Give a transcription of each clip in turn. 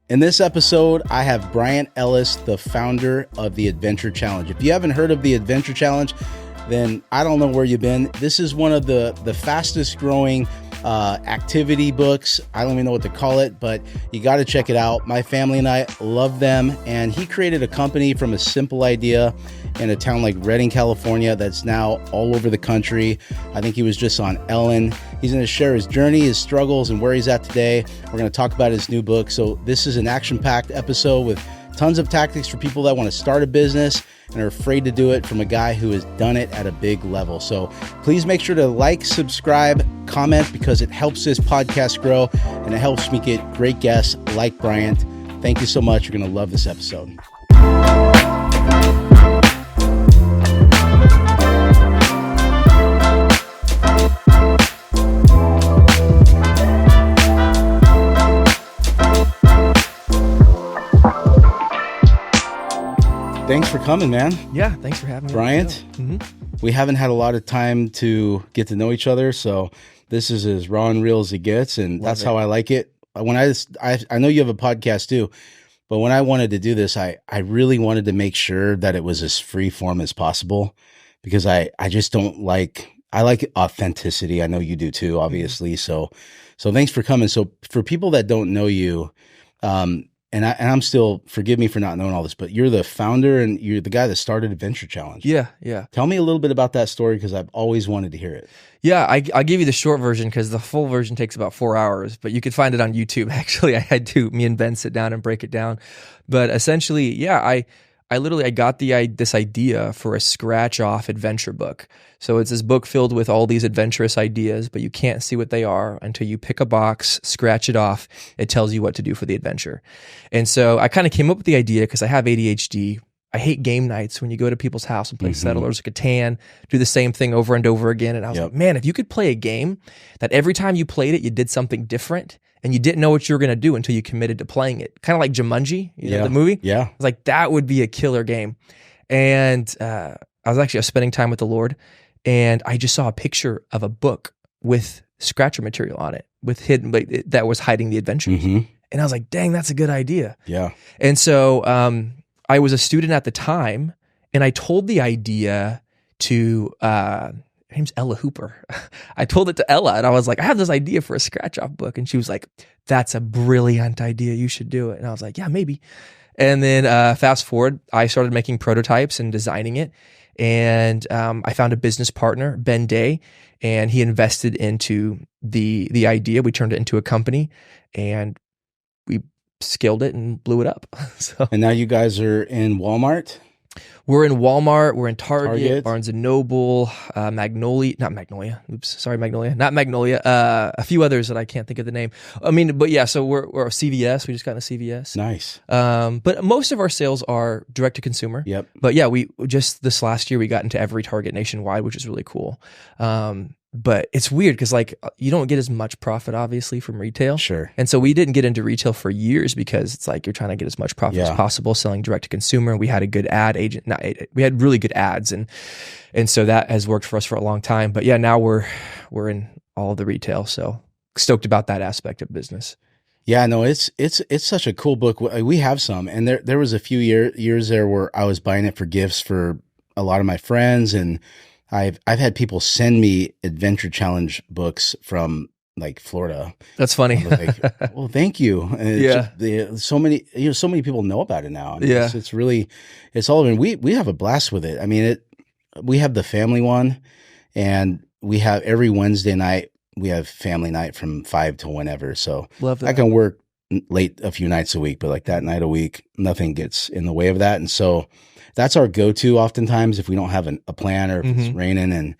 In this episode, I have Bryant Ellis, the founder of the Adventure Challenge. If you haven't heard of the Adventure Challenge, then I don't know where you've been. This is one of the fastest growing activity books. I don't even know what to call it, but you got to check it out. My family and I love them. And he created a company from a simple idea in a town like Redding, California, that's now all over the country. I think he was just on Ellen. He's going to share his journey, his struggles, and where he's at today. We're going to talk about his new book. So this is an action-packed episode with tons of tactics for people that want to start a business and are afraid to do it from a guy who has done it at a big level. So please make sure to like, subscribe, comment, because it helps this podcast grow and it helps me get great guests like Bryant. Thank you so much. You're going to love this episode. Thanks for coming, man. Yeah, thanks for having me. Bryant, we haven't had a lot of time to get to know each other, so this is as raw and real as it gets, and that's how I like it. When I know you have a podcast too, but when I wanted to do this, I really wanted to make sure that it was as free form as possible, because I just don't like, I like authenticity. I know you do too, obviously. So thanks for coming. So for people that don't know you, and I'm still, forgive me for not knowing all this, but you're the founder and you're the guy that started Adventure Challenge. Yeah. Tell me a little bit about that story, because I've always wanted to hear it. Yeah, I'll give you the short version because the full version takes about 4 hours, but you could find it on YouTube. Actually, I had to, me and Ben sit down and break it down. But essentially, yeah, I literally got this idea for a scratch-off adventure book. So it's this book filled with all these adventurous ideas, but you can't see what they are until you pick a box, scratch it off. It tells you what to do for the adventure. And so I kind of came up with the idea because I have ADHD. I hate game nights when you go to people's house and play Settlers of Catan, do the same thing over and over again. And I was like, man, if you could play a game that every time you played it, you did something different, and you didn't know what you were going to do until you committed to playing it. Kind of like Jumanji, you know, the movie? Yeah. I was like, that would be a killer game. And I was spending time with the Lord, and I just saw a picture of a book with scratcher material on it, with hidden, that was hiding the adventures. And I was like, dang, that's a good idea. Yeah. And so I was a student at the time, and I told the idea to her name's Ella Hooper. I told it to Ella, and I was like, I have this idea for a scratch-off book. And she was like, that's a brilliant idea. You should do it. And I was like, yeah, maybe. And then fast forward, I started making prototypes and designing it. And I found a business partner, Ben Day, and he invested into the idea. We turned it into a company, and we scaled it and blew it up. And now you guys are in Walmart? We're in Walmart, we're in Target. Barnes & Noble, Magnolia, not Magnolia, a few others that I can't think of the name. I mean, but yeah, so we're CVS, we just got into CVS. Nice. But most of our sales are direct to consumer. Yep. But yeah, we just this last year, we got into every Target nationwide, which is really cool. But it's weird because you don't get as much profit obviously from retail. Sure. And so we didn't get into retail for years because it's like you're trying to get as much profit as possible selling direct to consumer. We had a good we had really good ads, and so that has worked for us for a long time. But yeah, now we're in all of the retail. So stoked about that aspect of business. Yeah, no, it's such a cool book. We have some, and there was a few years there where I was buying it for gifts for a lot of my friends, and I've had people send me Adventure Challenge books from like Florida. That's funny. Like, well, thank you. And so many people know about it now. I mean, it's really, it's all of it. We have a blast with it. I mean, we have the family one, and we have every Wednesday night, we have family night from 5 to whenever. So love that. I can work late a few nights a week, but like that night a week, nothing gets in the way of that. And so that's our go-to oftentimes if we don't have a plan or if it's raining. And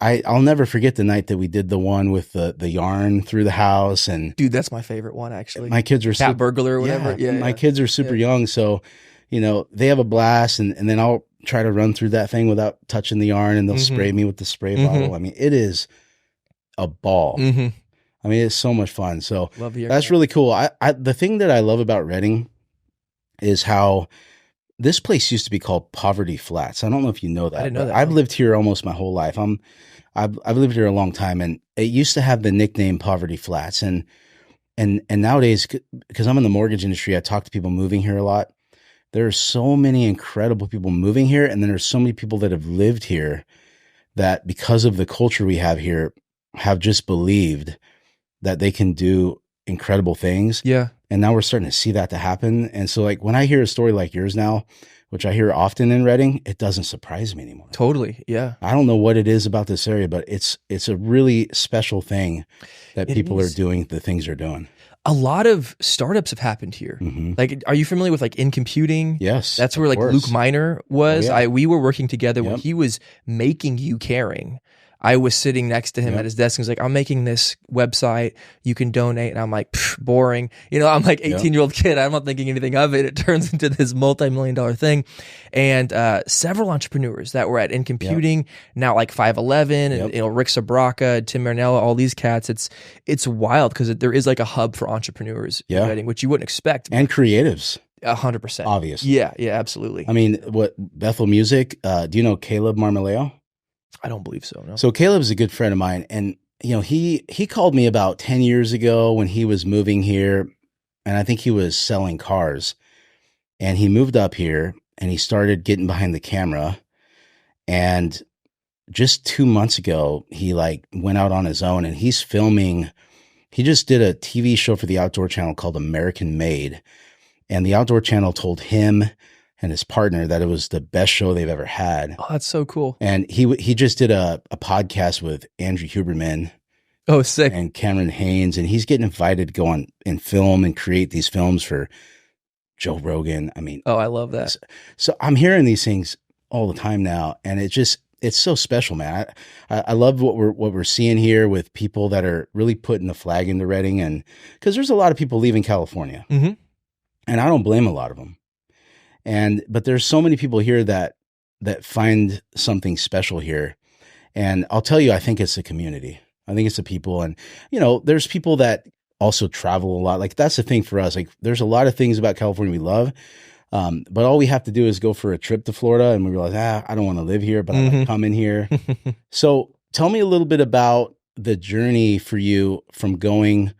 I'll never forget the night that we did the one with the yarn through the house. And dude, that's my favorite one actually. My kids are cat burglar or whatever. Yeah, my kids are super young, so they have a blast. And then I'll try to run through that thing without touching the yarn, and they'll spray me with the spray bottle. I mean, it is a ball. I mean, it's so much fun. So that's really cool. The thing that I love about Redding is how this place used to be called Poverty Flats. I don't know if you know that. I didn't know that. I've lived here almost my whole life. I've lived here a long time, and it used to have the nickname Poverty Flats. And and nowadays, because I'm in the mortgage industry, I talk to people moving here a lot. There are so many incredible people moving here, and then there's so many people that have lived here that, because of the culture we have here, have just believed that they can do incredible things. Yeah. And now we're starting to see that to happen. And so, like, when I hear a story like yours now, which I hear often in Reading, it doesn't surprise me anymore. Totally. Yeah. I don't know what it is about this area, but it's a really special thing that people are doing the things they're doing. A lot of startups have happened here. Mm-hmm. Like, are you familiar with like In Computing? Yes. That's where like Luke Miner was. Oh, yeah. We were working together when he was making You Caring. I was sitting next to him at his desk and was like, I'm making this website, you can donate. And I'm like, boring. You know, I'm like 18-year-old kid. I'm not thinking anything of it. It turns into this multi-million-dollar thing. And several entrepreneurs that were at In Computing, now like 511 and, you know, Rick Sabraka, Tim Marinella, all these cats. It's wild because there is like a hub for entrepreneurs in Reading, which you wouldn't expect. And creatives. 100%. Obviously. Yeah, absolutely. I mean, Bethel Music, do you know Caleb Marmaleo? I don't believe so, no. So Caleb's a good friend of mine, and you know, he called me about 10 years ago when he was moving here, and I think he was selling cars. And he moved up here and he started getting behind the camera. And just 2 months ago, he like went out on his own and he's filming. He just did a TV show for the Outdoor Channel called American Made. And the Outdoor Channel told him and his partner that it was the best show they've ever had. Oh, that's so cool. And he just did a podcast with Andrew Huberman. Oh, sick. And Cameron Haynes. And he's getting invited to go on and film and create these films for Joe Rogan. I mean, oh, I love that. So I'm hearing these things all the time now. And it's so special, man. I love what we're seeing here with people that are really putting the flag into Reading. And because there's a lot of people leaving California. Mm-hmm. And I don't blame a lot of them. But there's so many people here that find something special here. And I'll tell you, I think it's the community. I think it's the people. And, you know, there's people that also travel a lot. Like, that's the thing for us. Like, there's a lot of things about California we love. But all we have to do is go for a trip to Florida and we realize, I don't want to live here, but I like coming here. So tell me a little bit about the journey for you from going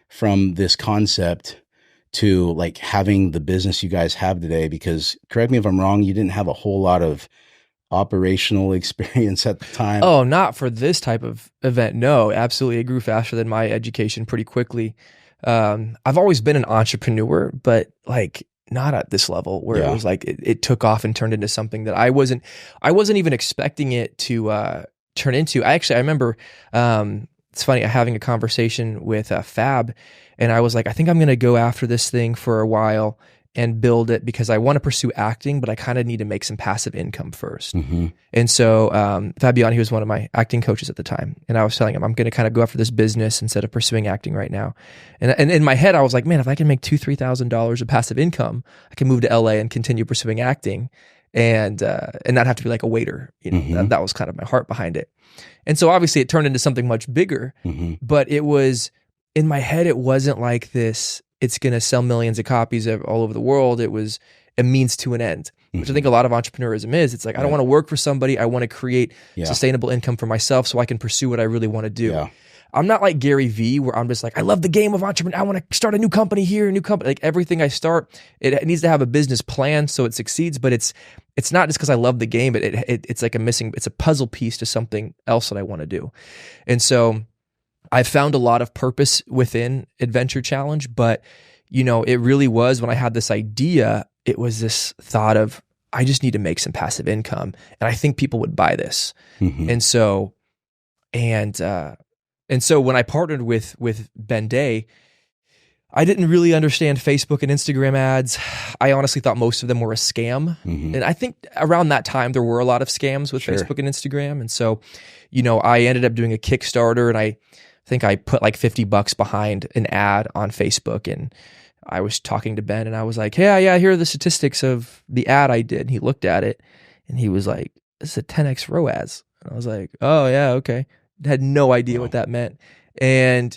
from this concept to like having the business you guys have today, because correct me if I'm wrong, you didn't have a whole lot of operational experience at the time. Oh, not for this type of event. No, absolutely. It grew faster than my education pretty quickly. I've always been an entrepreneur, but like not at this level where it was like, it took off and turned into something that I wasn't even expecting it to turn into. I remember, it's funny, having a conversation with Fab, and I was like, I think I'm going to go after this thing for a while and build it because I want to pursue acting, but I kind of need to make some passive income first. Mm-hmm. And so Fabian, he was one of my acting coaches at the time. And I was telling him, I'm going to kind of go after this business instead of pursuing acting right now. And in my head, I was like, man, if I can make $2,000-$3,000 of passive income, I can move to LA and continue pursuing acting and not have to be like a waiter. You know, that was kind of my heart behind it. And so obviously it turned into something much bigger, but it was, in my head, it wasn't like this, it's going to sell millions of copies all over the world. It was a means to an end, which I think a lot of entrepreneurism is. It's like, I don't want to work for somebody. I want to create sustainable income for myself so I can pursue what I really want to do. Yeah. I'm not like Gary Vee, where I'm just like, I love the game of entrepreneur. I want to start a new company here, a new company. Like everything I start, it needs to have a business plan so it succeeds. But it's not just because I love the game, but it's like it's a puzzle piece to something else that I want to do. And so I found a lot of purpose within Adventure Challenge, but you know, it really was, when I had this idea, it was this thought of, I just need to make some passive income, and I think people would buy this. And so when I partnered with Ben Day, I didn't really understand Facebook and Instagram ads. I honestly thought most of them were a scam. And I think around that time, there were a lot of scams with Facebook and Instagram. And so, you know, I ended up doing a Kickstarter, and I think I put like $50 behind an ad on Facebook. And I was talking to Ben and I was like, hey, yeah, here are the statistics of the ad I did. And he looked at it and he was like, this is a 10x ROAS. And I was like, oh yeah, okay. Had no idea what that meant. And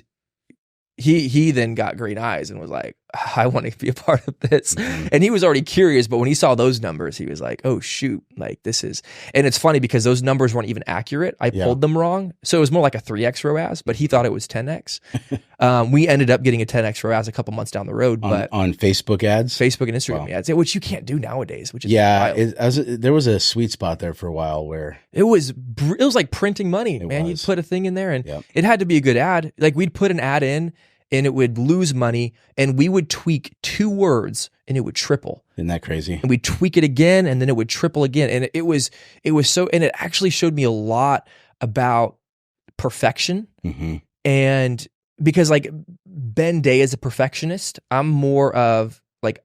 he then got green eyes and was like, I want to be a part of this. And he was already curious, but when he saw those numbers, he was like, oh shoot, like this is, and it's funny because those numbers weren't even accurate. I pulled them wrong. So it was more like a 3x ROAS, but he thought it was 10x. We ended up getting a 10x ROAS a couple months down the road, but on Facebook ads, Facebook and Instagram ads, which you can't do nowadays, which is there was a sweet spot there for a while where it was like printing money, man. You'd put a thing in there and it had to be a good ad. Like we'd put an ad in and it would lose money, and we would tweak 2 words and it would triple. Isn't that crazy? And we'd tweak it again and then it would triple again. And it was so, and it actually showed me a lot about perfection. And because like Ben Day is a perfectionist, I'm more of like,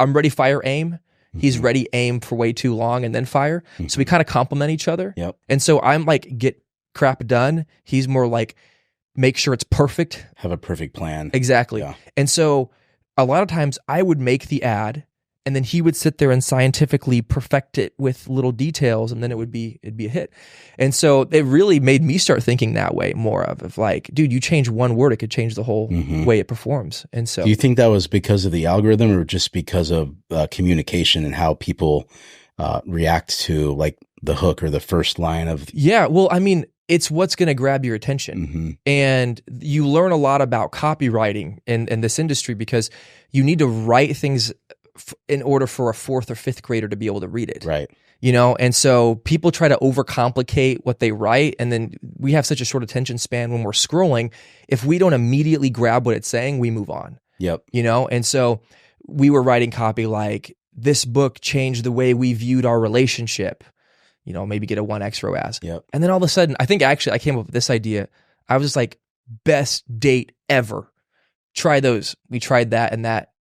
I'm ready, fire, aim. He's ready, aim for way too long and then fire. So we kind of complement each other. And so I'm like, get crap done. He's more like, make sure it's perfect. Have a perfect plan. Exactly. Yeah. And so a lot of times I would make the ad and then he would sit there and scientifically perfect it with little details, and then it'd be a hit. And so it really made me start thinking that way more of like, dude, you change one word, it could change the whole way it performs. And so do you think that was because of the algorithm or just because of communication and how people react to like the hook or the first line of? Yeah. Well, I mean, it's what's going to grab your attention. And you learn a lot about copywriting in this industry because you need to write things in order for a 4th or 5th grader to be able to read it. Right. You know, and so people try to overcomplicate what they write. And then we have such a short attention span when we're scrolling. If we don't immediately grab what it's saying, we move on. Yep. You know, and so we were writing copy like, this book changed the way we viewed our relationship. You know, maybe get a 1x ROAS. Yep. And then all of a sudden, I think actually I came up with this idea. I was just like, best date ever. Try those. We tried that, and that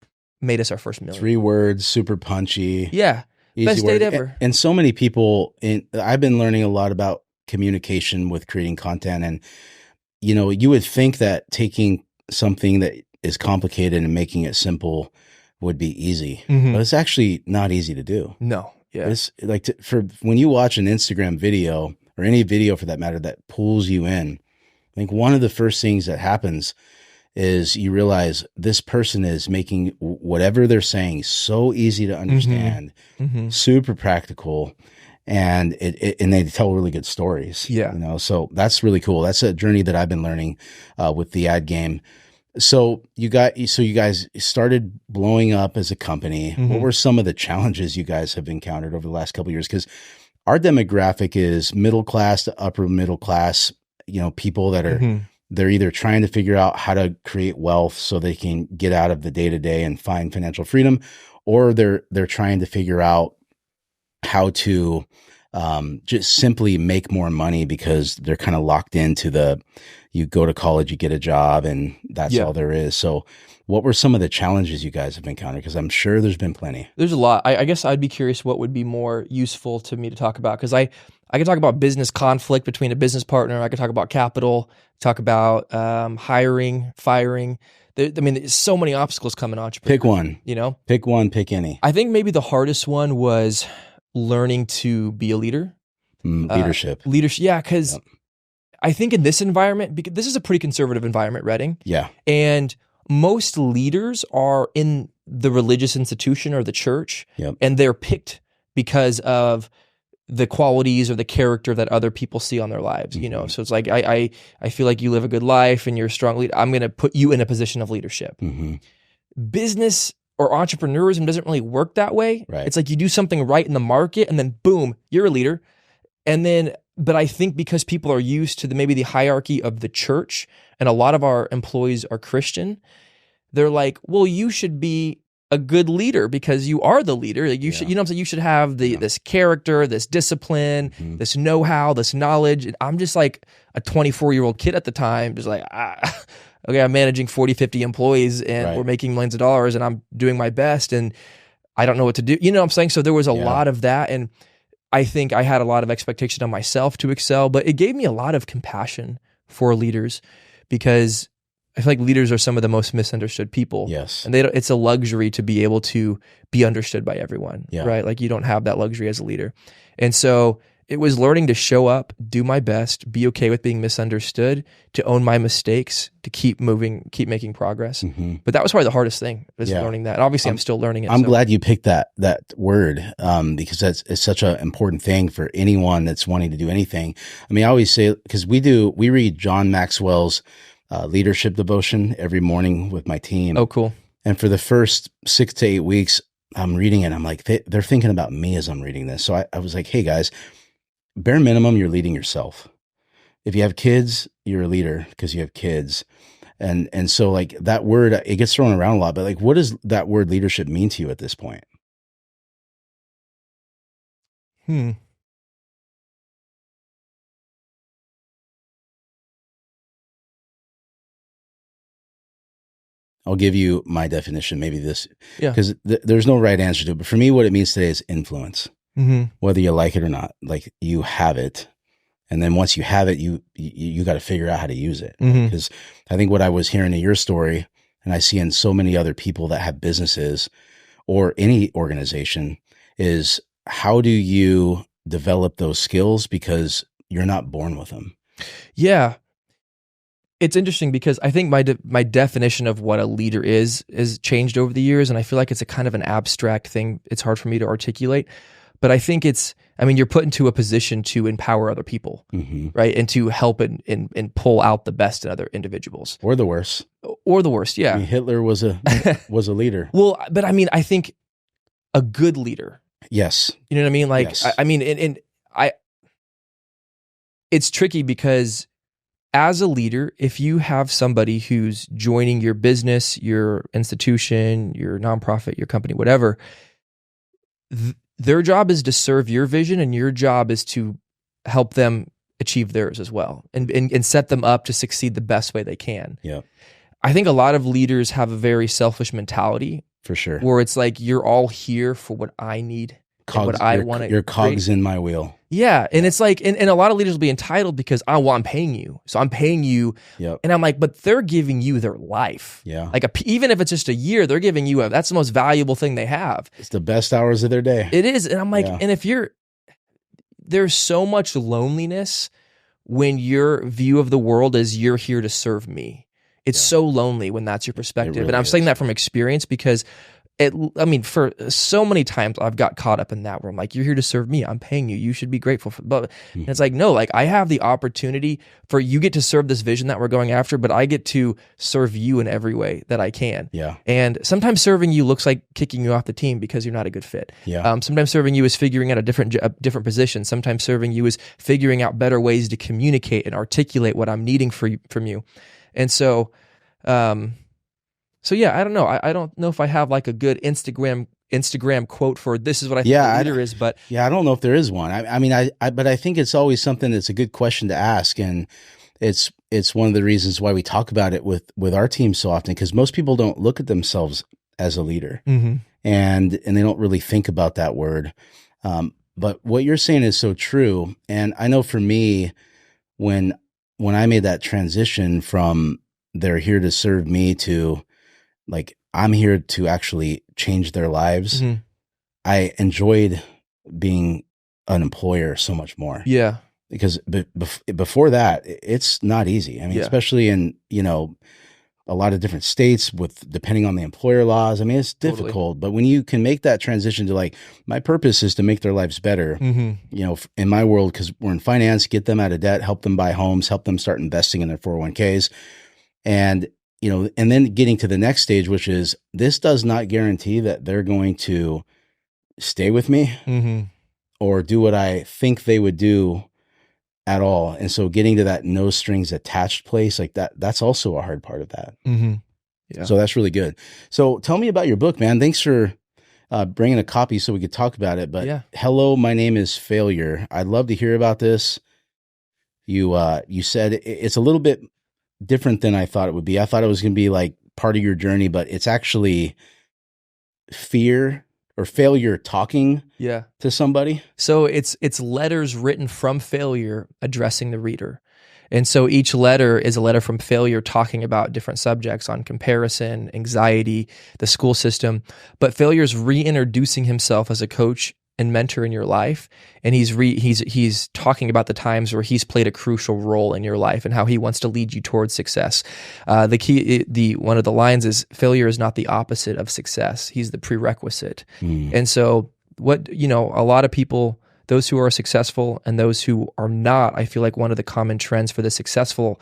made us our first million. 3 words, super punchy. Yeah. Easy Best word. date ever. And so many people, I've been learning a lot about communication with creating content. And, you know, you would think that taking something that is complicated and making it simple would be easy, but it's actually not easy to do. No. Yeah. It's like for when you watch an Instagram video or any video for that matter that pulls you in, I think one of the first things that happens is you realize this person is making whatever they're saying so easy to understand, super practical, and and they tell really good stories. Yeah. You know, so that's really cool. That's a journey that I've been learning with the ad game. So you guys started blowing up as a company. What were some of the challenges you guys have encountered over the last couple of years? Because our demographic is middle class to upper middle class, you know, people that are, they're either trying to figure out how to create wealth so they can get out of the day to day and find financial freedom, or they're trying to figure out how to just simply make more money because they're kind of locked into you go to college, you get a job, and that's all there is. So what were some of the challenges you guys have encountered? Because I'm sure there's been plenty. There's a lot. I guess I'd be curious what would be more useful to me to talk about, because I could talk about business conflict between a business partner. I could talk about capital, talk about hiring, firing. There's so many obstacles coming on entrepreneur. Pick one. You know? Pick one, pick any. I think maybe the hardest one was learning to be a leader. Leadership. Yeah, because I think in this environment, because this is a pretty conservative environment, Reading. Yeah. And most leaders are in the religious institution or the church, and they're picked because of the qualities or the character that other people see on their lives, you know? So it's like, I feel like you live a good life and you're a strong leader. I'm going to put you in a position of leadership. Business or entrepreneurism doesn't really work that way. Right. It's like you do something right in the market and then boom, you're a leader. And then, but I think because people are used to maybe the hierarchy of the church, and a lot of our employees are Christian, they're like, well, you should be a good leader because you are the leader. Like you should, you know what I'm saying? You should have this character, this discipline, this know-how, this knowledge. And I'm just like a 24-year-old kid at the time, just like, okay, I'm managing 40, 50 employees and we're making millions of dollars and I'm doing my best and I don't know what to do. You know what I'm saying? So there was a lot of that. And I think I had a lot of expectation on myself to excel, but it gave me a lot of compassion for leaders, because I feel like leaders are some of the most misunderstood people. Yes. And it's a luxury to be able to be understood by everyone, right? Like you don't have that luxury as a leader. And so It was learning to show up, do my best, be okay with being misunderstood, to own my mistakes, to keep moving, keep making progress. But that was probably the hardest thing, was learning that. And obviously, I'm still learning it. I'm glad you picked that word, because it's such an important thing for anyone that's wanting to do anything. I mean, I always say, because we read John Maxwell's leadership devotion every morning with my team. Oh, cool. And for the first 6 to 8 weeks, I'm reading it. I'm like, they're thinking about me as I'm reading this. So I was like, hey guys, bare minimum, you're leading yourself. If you have kids, you're a leader because you have kids. And so like that word, it gets thrown around a lot, but like, what does that word leadership mean to you at this point? I'll give you my definition, maybe this, because there's no right answer to it. But for me, what it means today is influence. Whether you like it or not, like you have it. And then once you have it, you got to figure out how to use it. Because I think what I was hearing in your story, and I see in so many other people that have businesses or any organization, is how do you develop those skills, because you're not born with them. Yeah. It's interesting because I think my definition of what a leader is changed over the years. And I feel like it's a kind of an abstract thing. It's hard for me to articulate. But I think you're put into a position to empower other people, right? And to help and pull out the best in other individuals. Or the worst. Yeah. I mean, Hitler was a leader. Well, but I mean, I think a good leader. Yes. You know what I mean? Like, yes. I mean, it's tricky because as a leader, if you have somebody who's joining your business, your institution, your nonprofit, your company, whatever, their job is to serve your vision, and your job is to help them achieve theirs as well, and set them up to succeed the best way they can. Yeah. I think a lot of leaders have a very selfish mentality. For sure. Where it's like, you're all here for what I need. What I want to. Your cogs in my wheel. Yeah. And it's like, and a lot of leaders will be entitled because, I'm paying you. So I'm paying you. Yep. And I'm like, but they're giving you their life. Yeah. Like even if it's just a year, they're giving you that's the most valuable thing they have. It's the best hours of their day. It is. And I'm like, and if there's so much loneliness when your view of the world is you're here to serve me. It's so lonely when that's your perspective. Really and I'm saying that from experience because for so many times I've got caught up in that where I'm like, you're here to serve me. I'm paying you. You should be grateful for, but and it's like, no, like I have the opportunity for you get to serve this vision that we're going after, but I get to serve you in every way that I can. Yeah. And sometimes serving you looks like kicking you off the team because you're not a good fit. Yeah. Sometimes serving you is figuring out a different position. Sometimes serving you is figuring out better ways to communicate and articulate what I'm needing from you. And so, so yeah, I don't know. I don't know if I have like a good Instagram quote for this is what I think a leader is, but I don't know if there is one. But I think it's always something that's a good question to ask, and it's one of the reasons why we talk about it with our team so often, because most people don't look at themselves as a leader, and they don't really think about that word. But what you're saying is so true, and I know for me, when I made that transition from they're here to serve me to like, I'm here to actually change their lives. I enjoyed being an employer so much more. Yeah. Because before that, it's not easy. I mean, especially in, a lot of different states depending on the employer laws. I mean, it's difficult, but when you can make that transition to like, my purpose is to make their lives better, in my world, because we're in finance, get them out of debt, help them buy homes, help them start investing in their 401ks. And, and then getting to the next stage, which is this does not guarantee that they're going to stay with me or do what I think they would do at all. And so getting to that no strings attached place like that's also a hard part of that. Yeah. So that's really good. So tell me about your book, man. Thanks for bringing a copy so we could talk about it. But Hello, my name is Failure. I'd love to hear about this. You said it's a little bit different than I thought it would be. I thought it was going to be like part of your journey, but it's actually fear or failure talking to somebody. So it's letters written from failure addressing the reader. And so each letter is a letter from failure talking about different subjects on comparison, anxiety, the school system. But failure's reintroducing himself as a coach and mentor in your life, and he's talking about the times where he's played a crucial role in your life and how he wants to lead you towards success. One of the lines is, failure is not the opposite of success. He's the prerequisite. And so a lot of people, those who are successful and those who are not, I feel like one of the common trends for the successful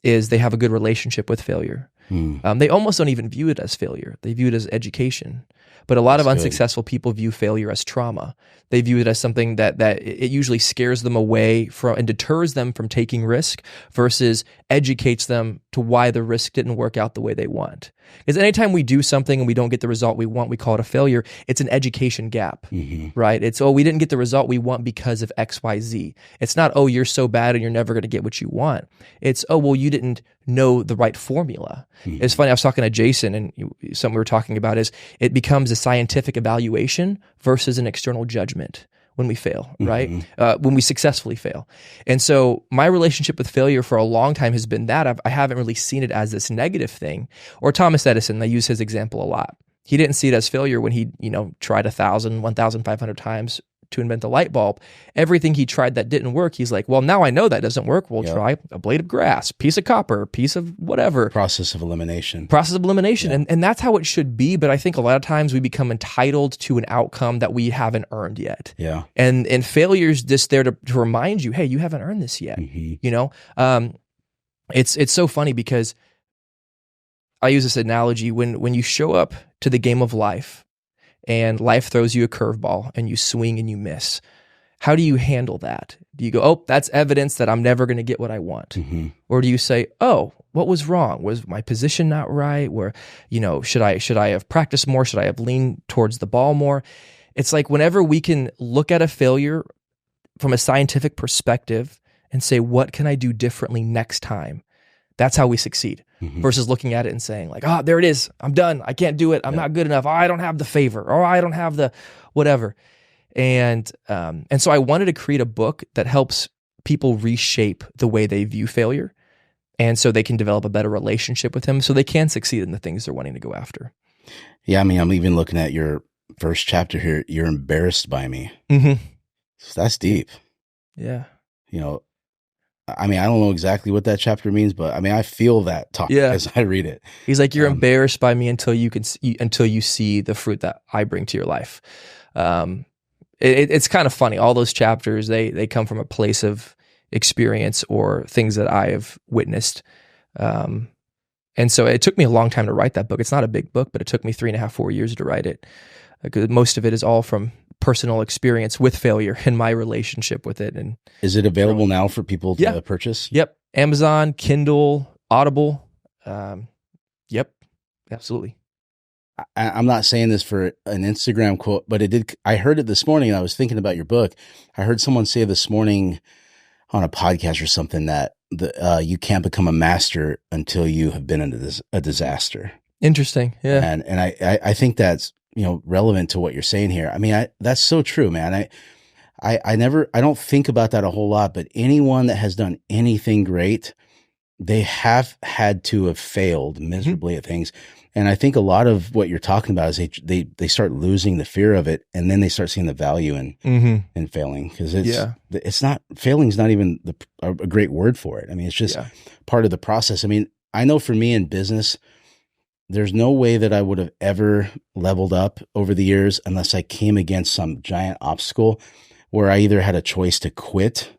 is they have a good relationship with failure. They almost don't even view it as failure. They view it as education. But a lot of unsuccessful people view failure as trauma. They view it as something that it usually scares them away from and deters them from taking risk versus educates them to why the risk didn't work out the way they want. Because anytime we do something and we don't get the result we want, we call it a failure. It's an education gap, right? It's, we didn't get the result we want because of X, Y, Z. It's not, you're so bad and you're never going to get what you want. It's, you didn't know the right formula. It's funny, I was talking to Jason, and something we were talking about is it becomes a scientific evaluation versus an external judgment when we fail, right? When we successfully fail. And so my relationship with failure for a long time has been that I haven't really seen it as this negative thing. Or Thomas Edison, I use his example a lot. He didn't see it as failure when he, tried 1,500 times to invent the light bulb. Everything he tried that didn't work, he's like, well, now I know that doesn't work. We'll try a blade of grass, piece of copper, piece of whatever. Process of elimination. Yeah. And that's how it should be. But I think a lot of times we become entitled to an outcome that we haven't earned yet. Yeah. And failure's just there to remind you, hey, you haven't earned this yet. It's so funny because I use this analogy when you show up to the game of life and life throws you a curveball and you swing and you miss. How do you handle that? Do you go, that's evidence that I'm never going to get what I want? Or do you say, what was wrong? Was my position not right? Where, should I have practiced more? Should I have leaned towards the ball more? It's like whenever we can look at a failure from a scientific perspective and say, what can I do differently next time? That's how we succeed. Versus looking at it and saying like, there it is. I'm done. I can't do it. I'm not good enough. I don't have the favor, or I don't have the whatever. And so I wanted to create a book that helps people reshape the way they view failure. And so they can develop a better relationship with him so they can succeed in the things they're wanting to go after. Yeah. I mean, I'm even looking at your first chapter here. You're embarrassed by me. So that's deep. Yeah. I mean, I don't know exactly what that chapter means, but I mean, I feel that talk as I read it. He's like, you're embarrassed by me until you see the fruit that I bring to your life. It's kind of funny. All those chapters, they come from a place of experience or things that I have witnessed. And so it took me a long time to write that book. It's not a big book, but it took me 3.5, 4 years to write it. Most of it is all from personal experience with failure and my relationship with it. And is it available now for people to purchase? Yep. Amazon, Kindle, Audible. Yep. Absolutely. I'm not saying this for an Instagram quote, but I heard it this morning and I was thinking about your book. I heard someone say this morning on a podcast or something that you can't become a master until you have been in a disaster. Interesting. Yeah. And I think that's, relevant to what you're saying here. I mean, that's so true, man. I don't think about that a whole lot, but anyone that has done anything great, they have had to have failed miserably at things. And I think a lot of what you're talking about is they start losing the fear of it, and then they start seeing the value in failing, because it's not, failing's not even a great word for it. I mean, it's just part of the process. I mean, I know for me in business, there's no way that I would have ever leveled up over the years unless I came against some giant obstacle where I either had a choice to quit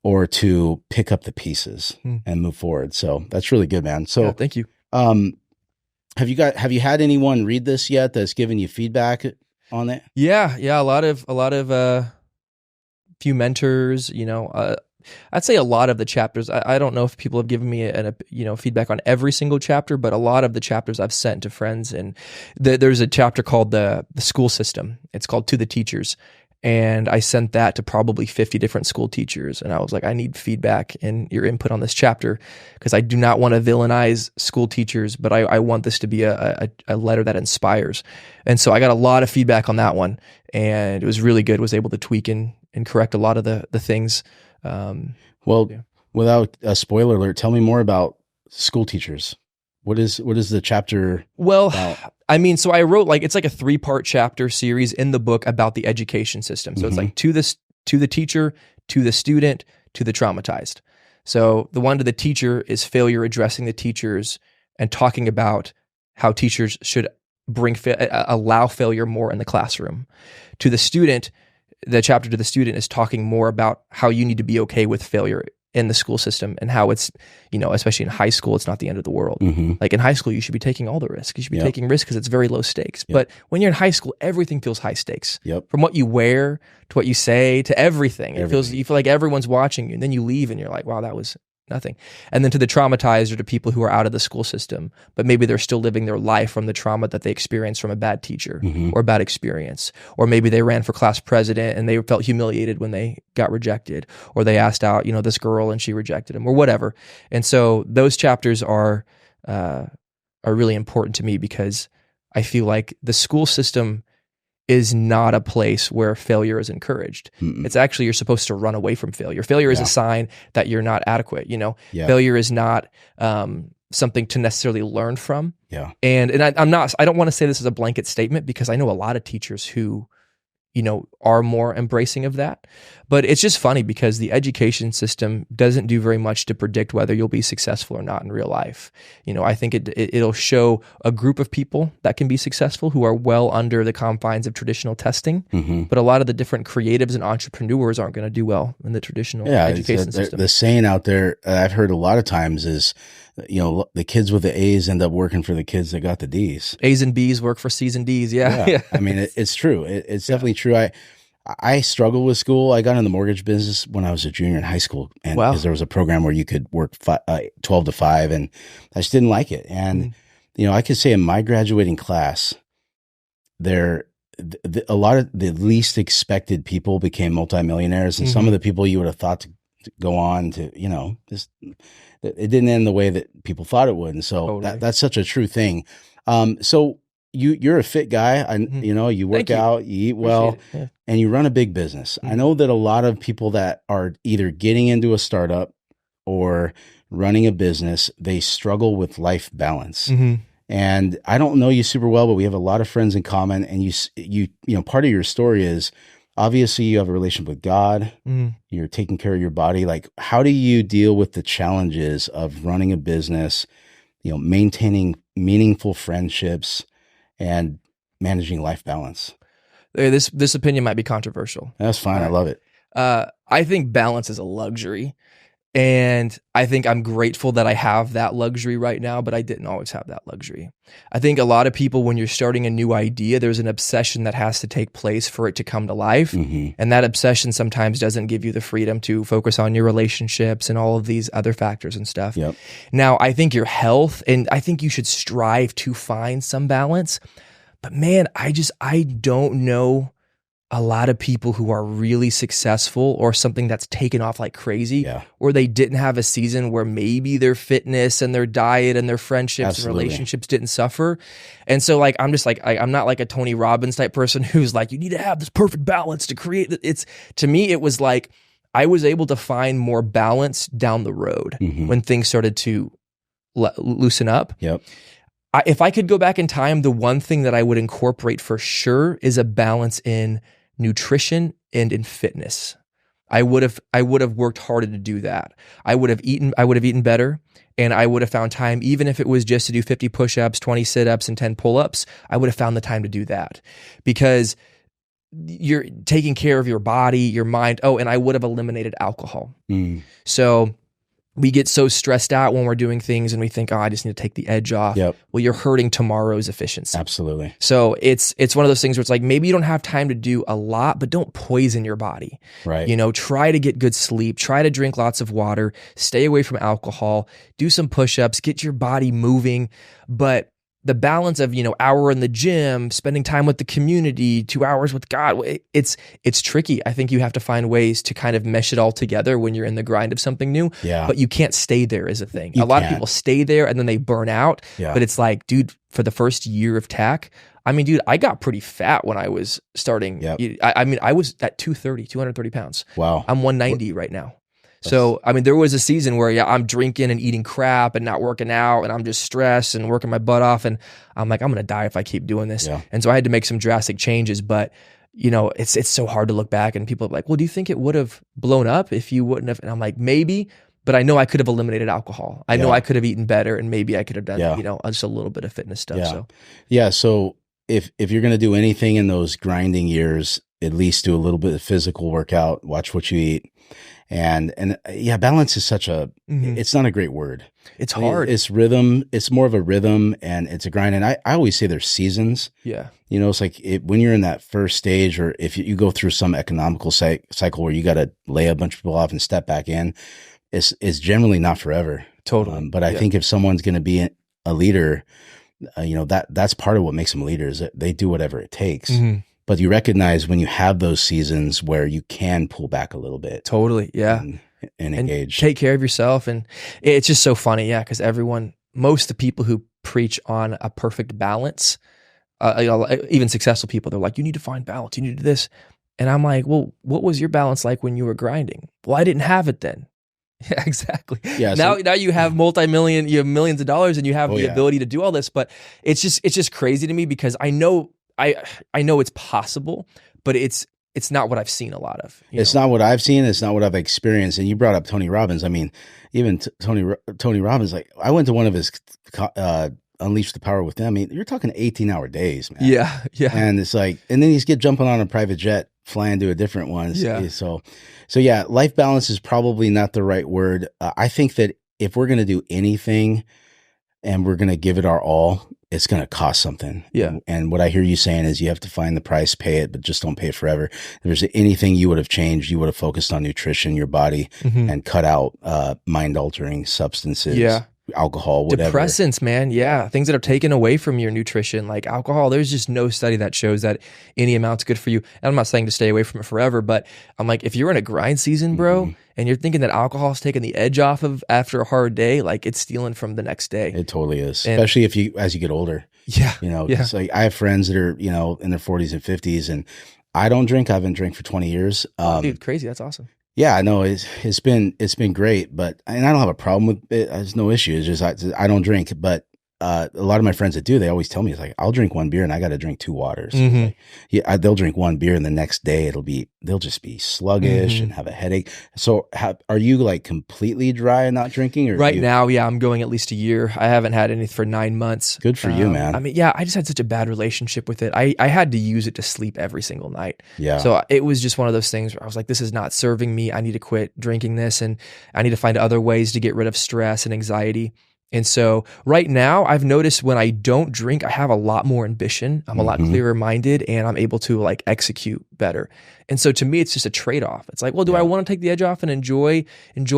or to pick up the pieces and move forward. So that's really good, man. So thank you. Have you had anyone read this yet that's given you feedback on it? Yeah. A lot of few mentors, I'd say a lot of the chapters, I don't know if people have given me feedback on every single chapter, but a lot of the chapters I've sent to friends. And there's a chapter called the school system. It's called To the Teachers. And I sent that to probably 50 different school teachers. And I was like, I need feedback and your input on this chapter, because I do not want to villainize school teachers, but I want this to be a letter that inspires. And so I got a lot of feedback on that one, and it was really good. Was able to tweak and correct a lot of the things. Without a spoiler alert, tell me more about school teachers. What is the chapter Well, about? I mean, so I wrote it's like a 3-part chapter series in the book about the education system. So it's like to the teacher, to the student, to the traumatized. So the one to the teacher is failure, addressing the teachers and talking about how teachers should allow failure more in the classroom. To the student, the chapter to the student is talking more about how you need to be okay with failure in the school system and how it's, especially in high school, it's not the end of the world. Like in high school, you should be taking all the risk. You should be taking risks because it's very low stakes. But when you're in high school, everything feels high stakes. From what you wear to what you say to everything. You feel like everyone's watching you, and then you leave and you're like, wow, that was nothing. And then to the traumatized or to people who are out of the school system, but maybe they're still living their life from the trauma that they experienced from a bad teacher or a bad experience. Or maybe they ran for class president and they felt humiliated when they got rejected, or they asked out, this girl and she rejected him, or whatever. And so those chapters are really important to me because I feel like the school system is not a place where failure is encouraged. It's actually, you're supposed to run away from failure. Failure is a sign that you're not adequate. Failure is not something to necessarily learn from. And I don't want to say this as a blanket statement because I know a lot of teachers who, are more embracing of that. But it's just funny because the education system doesn't do very much to predict whether you'll be successful or not in real life. I think it'll show a group of people that can be successful who are well under the confines of traditional testing. But a lot of the different creatives and entrepreneurs aren't going to do well in the traditional education system. The saying out there I've heard a lot of times is, the kids with the A's end up working for the kids that got the D's. A's and B's work for C's and D's. Yeah. I mean, it's true. It's definitely true. I struggled with school. I got in the mortgage business when I was a junior in high school, and because there was a program where you could work 12 to 5, and I just didn't like it. And I could say in my graduating class, a lot of the least expected people became multimillionaires, and some of the people you would have thought to go on to, it didn't end the way that people thought it would. And so that's such a true thing. So you're a fit guy. You work out, you eat well, and you run a big business. I know that a lot of people that are either getting into a startup or running a business, they struggle with life balance. And I don't know you super well, but we have a lot of friends in common. And you part of your story is obviously you have a relationship with God. You're taking care of your body. Like, how do you deal with the challenges of running a business, maintaining meaningful friendships and managing life balance? This opinion might be controversial. That's fine. I love it. I think balance is a luxury. And I think I'm grateful that I have that luxury right now, but I didn't always have that luxury. I think a lot of people, when you're starting a new idea, there's an obsession that has to take place for it to come to life. And that obsession sometimes doesn't give you the freedom to focus on your relationships and all of these other factors and stuff. Now, I think your health, and I think you should strive to find some balance. But man, I don't know a lot of people who are really successful or something that's taken off like crazy, or they didn't have a season where maybe their fitness and their diet and their friendships and relationships didn't suffer. And so I'm just I'm not like a Tony Robbins type person who's like, you need to have this perfect balance to create it. To me, it was like, I was able to find more balance down the road when things started to loosen up. If I could go back in time, the one thing that I would incorporate for sure is a balance in nutrition and in fitness. I would have worked harder to do that. I would have eaten better, and I would have found time, even if it was just to do 50 push-ups, 20 sit-ups, and 10 pull-ups, I would have found the time to do that because you're taking care of your body, your mind. Oh, and I would have eliminated alcohol. So we get so stressed out when we're doing things and we think, I just need to take the edge off. Well, you're hurting tomorrow's efficiency. Absolutely. So it's one of those things where it's like, maybe you don't have time to do a lot, but don't poison your body. Try to get good sleep, try to drink lots of water, stay away from alcohol, do some push-ups, get your body moving. But the balance of, hour in the gym, spending time with the community, 2 hours with God, it's tricky. I think you have to find ways to kind of mesh it all together when you're in the grind of something new. But you can't stay there is a thing. A lot of people stay there and then they burn out. But it's like, dude, for the first year of tech, I got pretty fat when I was starting. I was at 230 pounds. Wow. I'm 190 right now. So, I mean, there was a season where, yeah, I'm drinking and eating crap and not working out, and I'm just stressed and working my butt off. And I'm like, I'm going to die if I keep doing this. Yeah. And so I had to make some drastic changes. But, you know, it's so hard to look back, and people are like, well, do you think it would have blown up if you wouldn't have? And I'm like, maybe, but I know I could have eliminated alcohol. I know I could have eaten better, and maybe I could have done, you know, just a little bit of fitness stuff. So if you're going to do anything in those grinding years, at least do a little bit of physical workout, watch what you eat. And balance is such a, it's not a great word. It's hard. It's rhythm. It's more of a rhythm, and it's a grind. And I always say there's seasons. Yeah. You know, it's like when you're in that first stage, or if you go through some economical cycle where you got to lay a bunch of people off and step back in, it's generally not forever. Totally. But I think if someone's going to be a leader, you know, that's part of what makes them leaders. That they do whatever it takes. But you recognize when you have those seasons where you can pull back a little bit. Totally. Yeah. And engage. Take care of yourself. And it's just so funny. Yeah. Because most of the people who preach on a perfect balance, you know, even successful people, they're like, you need to find balance. You need to do this. And I'm like, well, what was your balance like when you were grinding? Well, I didn't have it then. Yeah, exactly. Yeah. Now you have you have millions of dollars, and you have the ability to do all this. But it's just crazy to me, because I know it's possible, but it's not what I've seen a lot of. It's not what I've seen. It's not what I've experienced. And you brought up Tony Robbins. I mean, even Tony Robbins, like I went to one of his Unleash the Power Within. I mean, you're talking 18-hour days, man. Yeah. Yeah. And it's like, and then he's jumping on a private jet, flying to a different one. Yeah. So yeah, life balance is probably not the right word. I think that if we're going to do anything and we're going to give it our all, it's going to cost something. Yeah. And what I hear you saying is you have to find the price, pay it, but just don't pay it forever. If there's anything you would have changed, you would have focused on nutrition, your body, and cut out mind altering substances. Yeah. Alcohol, whatever. Depressants, man. Yeah. Things that are taken away from your nutrition, like alcohol. There's just no study that shows that any amount's good for you. And I'm not saying to stay away from it forever, but I'm like, if you're in a grind season, bro, and you're thinking that alcohol's taking the edge off of after a hard day, like it's stealing from the next day. It totally is. And especially as you get older. Yeah. You know, it's like I have friends that are, you know, in their 40s and 50s, and I don't drink. I haven't drank for 20 years. Dude, crazy. That's awesome. Yeah, no, it's been great, but and I don't have a problem with it. There's no issue. It's just I don't drink, but a lot of my friends that do, they always tell me, it's like, I'll drink one beer and I got to drink 2 waters. Like, they'll drink one beer and the next day they'll just be sluggish and have a headache. So are you like completely dry and not drinking? Or right now, yeah, I'm going at least a year. I haven't had anything for 9 months. Good for you, man. I mean, yeah, I just had such a bad relationship with it. I had to use it to sleep every single night. Yeah. So it was just one of those things where I was like, this is not serving me. I need to quit drinking this, and I need to find other ways to get rid of stress and anxiety. And so right now, I've noticed when I don't drink, I have a lot more ambition. I'm a lot clearer minded, and I'm able to like execute better. And so to me, it's just a trade-off. It's like, well, do I want to take the edge off and enjoy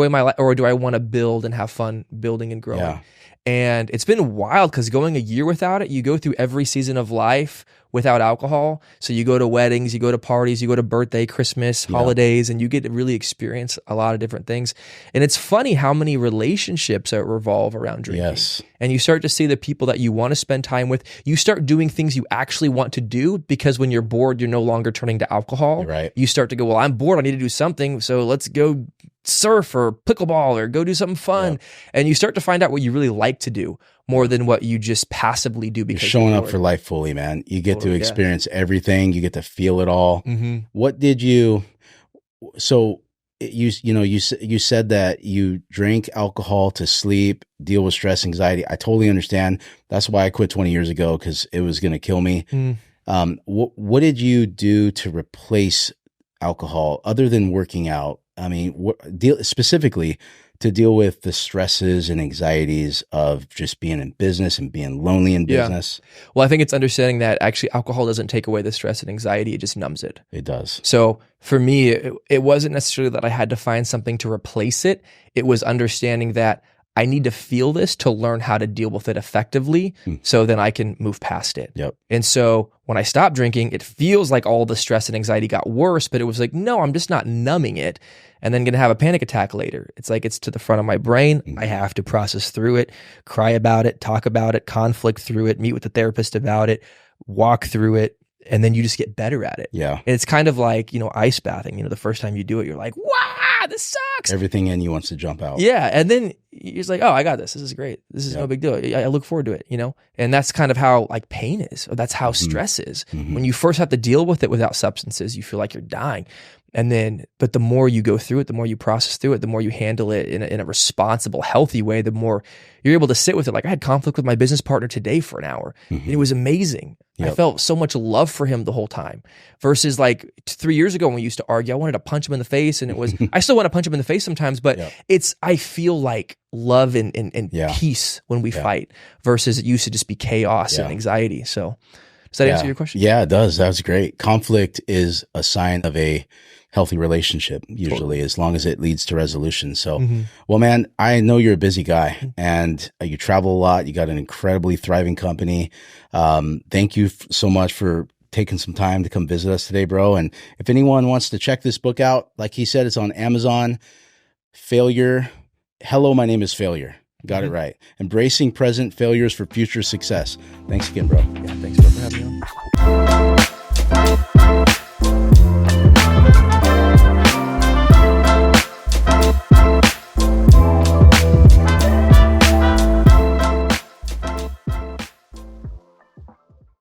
my life, or do I want to build and have fun building and growing? Yeah. And it's been wild, because going a year without it, you go through every season of life without alcohol. So you go to weddings, you go to parties, you go to birthday, Christmas, holidays, and you get to really experience a lot of different things. And it's funny how many relationships that revolve around drinking. Yes. And you start to see the people that you want to spend time with. You start doing things you actually want to do, because when you're bored, you're no longer turning to alcohol. You're right. You start to go, well, I'm bored, I need to do something, so let's go surf or pickleball or go do something fun. Yep. And you start to find out what you really like to do more than what you just passively do because you're showing up for life fully, man. You get to experience everything. You get to feel it all. What did you, so you said that you drank alcohol to sleep, deal with stress, anxiety. I totally understand. That's why I quit 20 years ago, because it was going to kill me. What did you do to replace alcohol other than working out? I mean, specifically to deal with the stresses and anxieties of just being in business and being lonely in business? Well, I think it's understanding that actually alcohol doesn't take away the stress and anxiety. It just numbs it. It does. So for me, it wasn't necessarily that I had to find something to replace it. It was understanding that I need to feel this to learn how to deal with it effectively, so then I can move past it. Yep. And so when I stopped drinking, it feels like all the stress and anxiety got worse, but it was like, no, I'm just not numbing it and then going to have a panic attack later. It's like it's to the front of my brain. I have to process through it, cry about it, talk about it, conflict through it, meet with the therapist about it, walk through it, and then you just get better at it. Yeah. And it's kind of like, ice bathing. The first time you do it, you're like, wow, this sucks. Everything in you wants to jump out. Yeah. And then you're just like, oh, I got this. This is great. This is no big deal. I look forward to it, you know? And that's kind of how like pain is, or that's how stress is. When you first have to deal with it without substances, you feel like you're dying. And then, but the more you go through it, the more you process through it, the more you handle it in a responsible, healthy way, the more you're able to sit with it. Like I had conflict with my business partner today for an hour. And it was amazing. I felt so much love for him the whole time versus like 3 years ago when we used to argue, I wanted to punch him in the face, and it was, I still want to punch him in the face sometimes, but I feel like love and peace when we fight versus it used to just be chaos and anxiety. So does that answer your question? Yeah, it does. That was great. Conflict is a sign of a healthy relationship, usually, as long as it leads to resolution. So, well, man, I know you're a busy guy and you travel a lot. You got an incredibly thriving company. Thank you so much for taking some time to come visit us today, bro. And if anyone wants to check this book out, like he said, it's on Amazon. Failure. Hello, my name is Failure. Got it right. Embracing present failures for future success. Thanks again, bro. Yeah, thanks for having me on.